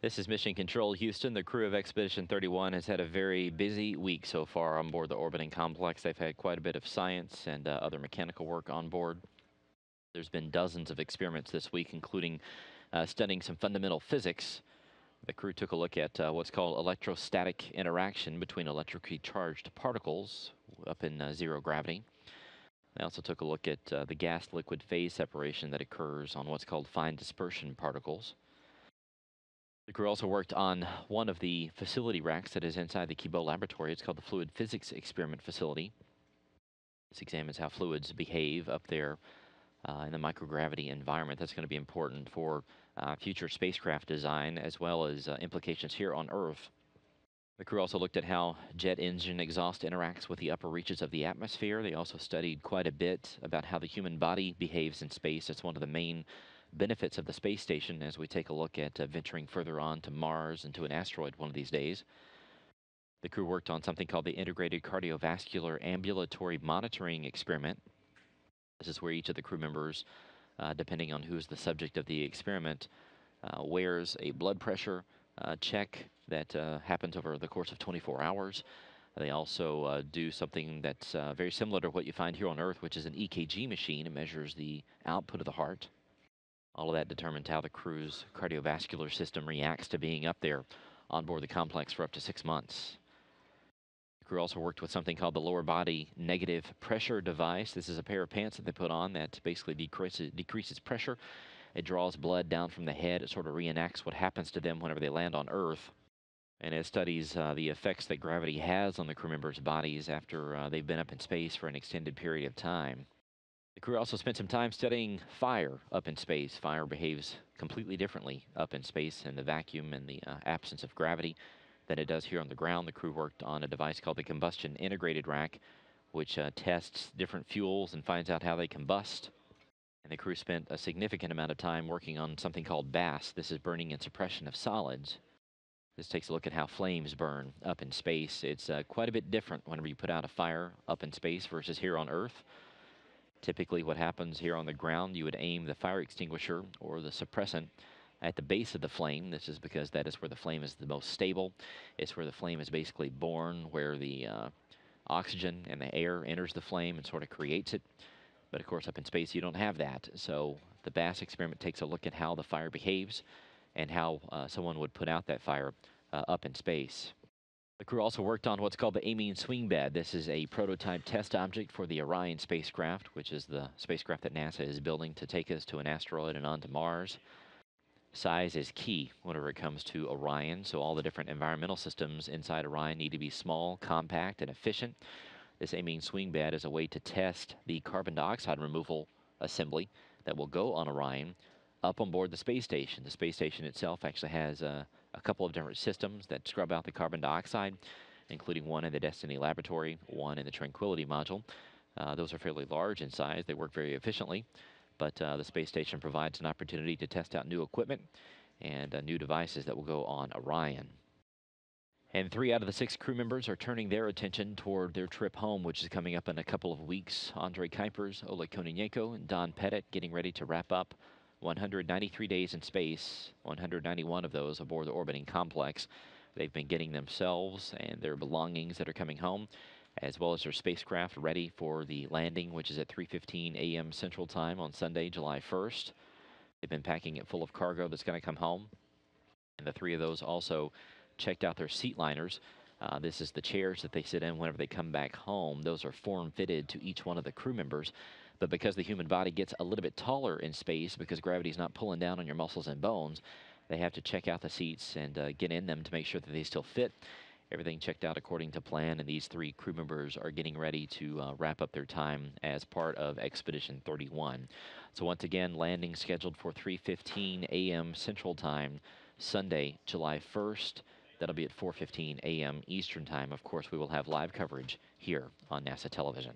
This is Mission Control Houston. The crew of Expedition 31 has had a very busy week so far on board the orbiting complex. They've had quite a bit of science and other mechanical work on board. There's been dozens of experiments this week, including studying some fundamental physics. The crew took a look at what's called electrostatic interaction between electrically charged particles up in zero gravity. They also took a look at the gas-liquid phase separation that occurs on what's called fine dispersion particles. The crew also worked on one of the facility racks that is inside the Kibo laboratory. It's called the Fluid Physics Experiment Facility. This examines how fluids behave up there in the microgravity environment. That's going to be important for future spacecraft design as well as implications here on Earth. The crew also looked at how jet engine exhaust interacts with the upper reaches of the atmosphere. They also studied quite a bit about how the human body behaves in space. It's one of the main benefits of the space station as we take a look at venturing further on to Mars and to an asteroid one of these days. The crew worked on something called the Integrated Cardiovascular Ambulatory Monitoring Experiment. This is where each of the crew members, depending on who's the subject of the experiment, wears a blood pressure check that happens over the course of 24 hours. They also do something that's very similar to what you find here on Earth, which is an EKG machine. It measures the output of the heart. All of that determines how the crew's cardiovascular system reacts to being up there on board the complex for up to 6 months. The crew also worked with something called the lower body negative pressure device. This is a pair of pants that they put on that basically decreases pressure. It draws blood down from the head. It sort of reenacts what happens to them whenever they land on Earth. And it studies the effects that gravity has on the crew members' bodies after they've been up in space for an extended period of time. The crew also spent some time studying fire up in space. Fire behaves completely differently up in space in the vacuum and the absence of gravity than it does here on the ground. The crew worked on a device called the Combustion Integrated Rack, which tests different fuels and finds out how they combust. And the crew spent a significant amount of time working on something called BAS. This is burning and suppression of solids. This takes a look at how flames burn up in space. It's quite a bit different whenever you put out a fire up in space versus here on Earth. Typically what happens here on the ground, you would aim the fire extinguisher or the suppressant at the base of the flame. This is because that is where the flame is the most stable. It's where the flame is basically born, where the oxygen and the air enters the flame and sort of creates it. But of course, up in space, you don't have that. So the BAS experiment takes a look at how the fire behaves and how someone would put out that fire up in space. The crew also worked on what's called the amine swing bed. This is a prototype test object for the Orion spacecraft, which is the spacecraft that NASA is building to take us to an asteroid and onto Mars. Size is key whenever it comes to Orion, so all the different environmental systems inside Orion need to be small, compact, and efficient. This amine swing bed is a way to test the carbon dioxide removal assembly that will go on Orion up on board the space station. The space station itself actually has a couple of different systems that scrub out the carbon dioxide, including one in the Destiny laboratory, one in the Tranquility module. Those are fairly large in size. They work very efficiently, but the space station provides an opportunity to test out new equipment and new devices that will go on Orion. And 3 out of the 6 crew members are turning their attention toward their trip home, which is coming up in a couple of weeks. Andrei Kuipers, Oleg Kononenko, and Don Pettit getting ready to wrap up 193 days in space, 191 of those aboard the orbiting complex. They've been getting themselves and their belongings that are coming home, as well as their spacecraft ready for the landing, which is at 3:15 a.m. Central Time on Sunday, July 1st. They've been packing it full of cargo that's going to come home. And the 3 of those also checked out their seat liners. This is the chairs that they sit in whenever they come back home. Those are form-fitted to each one of the crew members. But because the human body gets a little bit taller in space, because gravity's not pulling down on your muscles and bones, they have to check out the seats and get in them to make sure that they still fit. Everything checked out according to plan, and these 3 crew members are getting ready to wrap up their time as part of Expedition 31. So once again, landing scheduled for 3:15 a.m. Central Time, Sunday, July 1st. That'll be at 4:15 a.m. Eastern Time. Of course, we will have live coverage here on NASA television.